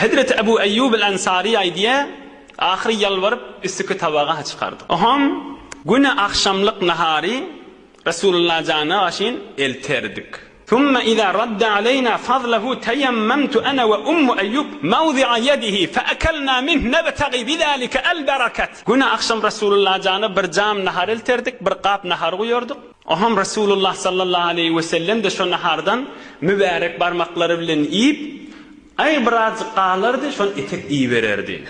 Hazreti Ebu Eyyub el-Ansari aydiye ahir yalvarıp üstüki tabağa çıkardı. Oham güne akşamlık nahari Resulullah canı aşin elterdik. ثم إذا رد علينا فضله تيممت أنا وأم أيوب موضع يده فأكلنا منه نبتغي بذلك البركة. Güne akşam Resulullah canı bir cam nahar elterdik, bir qap nahar koyurduk. Oham Resulullah sallallahu aleyhi ve sellem de şu nahardan mübarek parmakları bilen yiyip ay birazcık qalardı, şon etek iyi vererdi.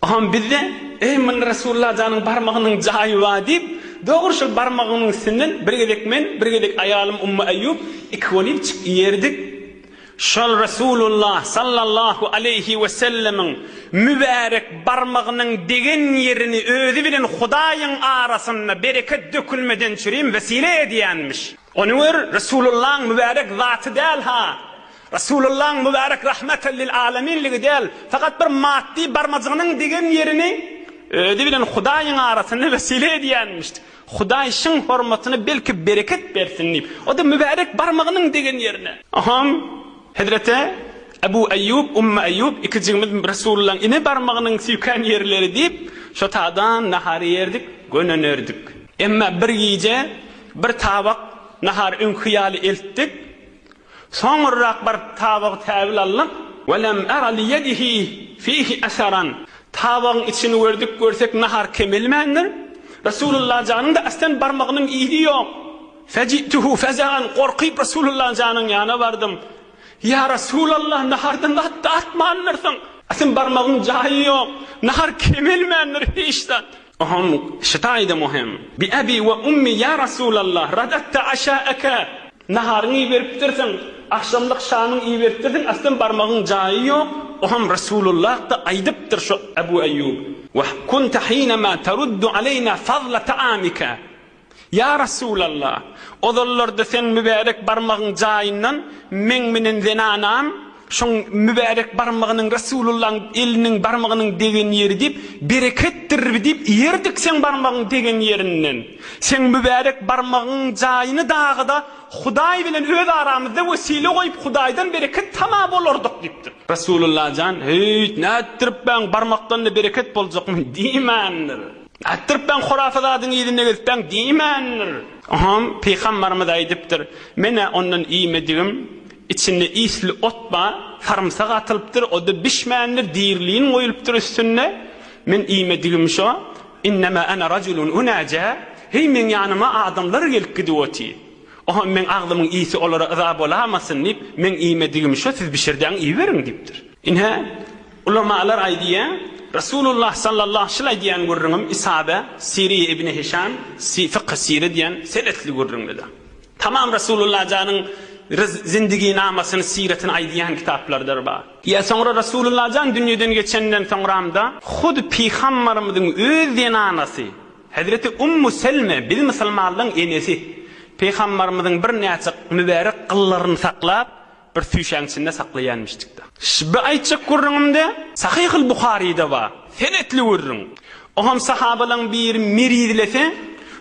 Oham bizde ey men Resulullah canın parmağının cayı var deyip doğru şu parmağının üstünden bir gedek men, bir gedek ayalım Ummu Eyyub ikvolip çık yerdik. Şol Resulullah sallallahu aleyhi ve sellemin mübarek parmağının degen yerini özü bilen Hudaýyň arasynda bereket dökülmeden çüreyim vesile ediyenmiş. Onu ver Resulullah'ın mübarek zatı del ha. Resulullah'ın mübarek rahmeten lil aleminligi del. Fakat bir maddi parmağının degen yerini özü bilen Hudaýyň arasynda vesile ediyenmişti. Hudaý şın hormatyny belki bereket bersin deyip. O da mübarek parmağının degen yerine. Aham Hazreti Ebu Eyyub, Ummu Eyyub ikicimiz Resulullah'ın ine parmağının süýken yerleri deyip şu tadan nahar yerdik, gönönerdik. Emma bir gece bir tabak nahar ünkiýaly eltdik. Soňra bir tabak täbil aldyk. Welem ara li yedihi fihi asaran. Tabagyň içini gördük, görsek nahar kemelmendir. Resulullah canında aslan parmağının iyiliği yok. Fecituhu fezan korkuyup Resulullah canın yanına vardım. Ya Resulallah nahardan da atmanırsın. Aslan parmağın cahil yok. Nahar kemelmendir hiçten. Ohum şitaydı muhim. Bi abi ve ummi ya Resulallah radatta aşaaka. Naharını iyi veriptirsin. Akşamlık şanın iyi veriptirsin. Aslan parmağın cahil yok. Ohum Resulullah da aydıptır şu Ebu Eyyub. وكنت حينما ترد علينا فضل طعامك يا رسول الله oğullarda sen mübarek parmağın cayından menen zenanam şun mübarek parmağının Resulullah'ın elinin parmağının degen yeri deyip berekettir deyip yerdik sen parmağın degen yerinden sen mübarek parmağın cayını dağıda Hudaý bilen öz aramızda vesile koyup Hudaýdan bereket tamam bolurduk deyipdir. Resulullah can hey nättirip ben parmakdan bereket boljakmy diýmändir. Nättirip ben hurafatyň ýerine gelip ben diýmändir. Aham peýgamberimiz aýdypdyr. Mene ondan iýmedigim içinde isli otma sarımsak atylypdyr. O da bişmändir, diýirliğin goýulypdyr üstüne. Men iýmedigim şo. Innema ana raculun unaja. Hey men ýanyma adamlar gelip gidýäti. Oha men ağlımın iyisi olara azab olamasın deyip men iýmedigim şo siz bişirdiň iý berin deyipdir. Inha ulamalar aýdýa Resulullah sallallahu aleyhi diýen görrüňim Isabe Siri ibn Hişam fiqh sire diýen senetli görrüňde. Tamam Resulullah janyň zindigi namasyny siretini aýdýan kitaplardyr ba. Ya soňra Resulullah jan dünýeden geçenden soňramda hud peýgamberimiziň öz denanasy Hazreti Ummu Selme bil musulmanlyň enesi Peygamberimizin bir näçe mübarek qıllaryny saklap bir süýşäňçinde saklaýanmışdykda. Şibe aýtjak görrüňimde Sahih-ul Buhari'de ba. Senetli görrüň. Oham sahabalaryň bir miridilese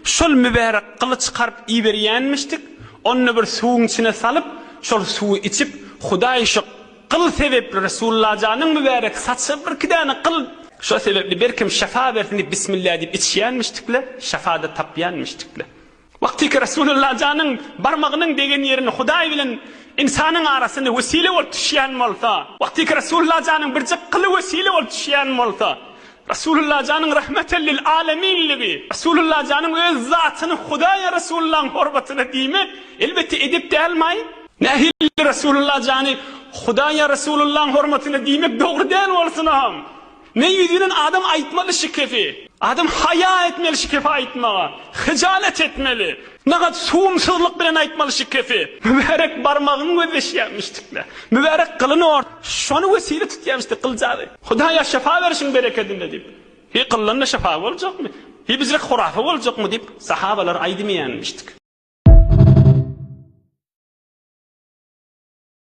şol mübarek qılı çykaryp iýberýänmişdik. Onu bir suwuň içine salyp şol suwu içip Hudaý şu qıl sebepli Resulullah janyň mübarek saçy bir kidany qıl şo sebepli berkim şafa bersin diýip bismillah diýip içýänmişdikle, şafa da tapýanmışdykle. Vaktiki Resulullah canın parmağının degen yerini Hudaý bilen insanyň arasynda vesile bolup düşýän bolsa, vaktiki Resulullah canın birjek qıly vesile bolup düşýän bolsa, Resulullah canın rahmeten lil aleminligi, Resulullah canın öz zatyny Hudaýa Resulullah'ın hormatyna diýmek elbette edip dälmay. Nähil Resulullah canı Hudaýa Resulullah'ın hormatyna diýmek dogry däl bolsun ham. Ne yüzünden adam aýtmaly şikefi. Adam haya etmeli şikefi aýtmaga. Hicalet etmeli. Nagat suwumsuzlyk bilen aýtmaly şikefi. Mübarek barmağyny gözeşýärmişdikler. Mübarek qylyny şonu vesile tutýarmışdy qyljagy. Hudaýa şafa berşin bereketinde diýip. He qyllyna şafa boljakmy? He bizle hurafa boljakmy diýip sahabalar aýdymýanmışdyk.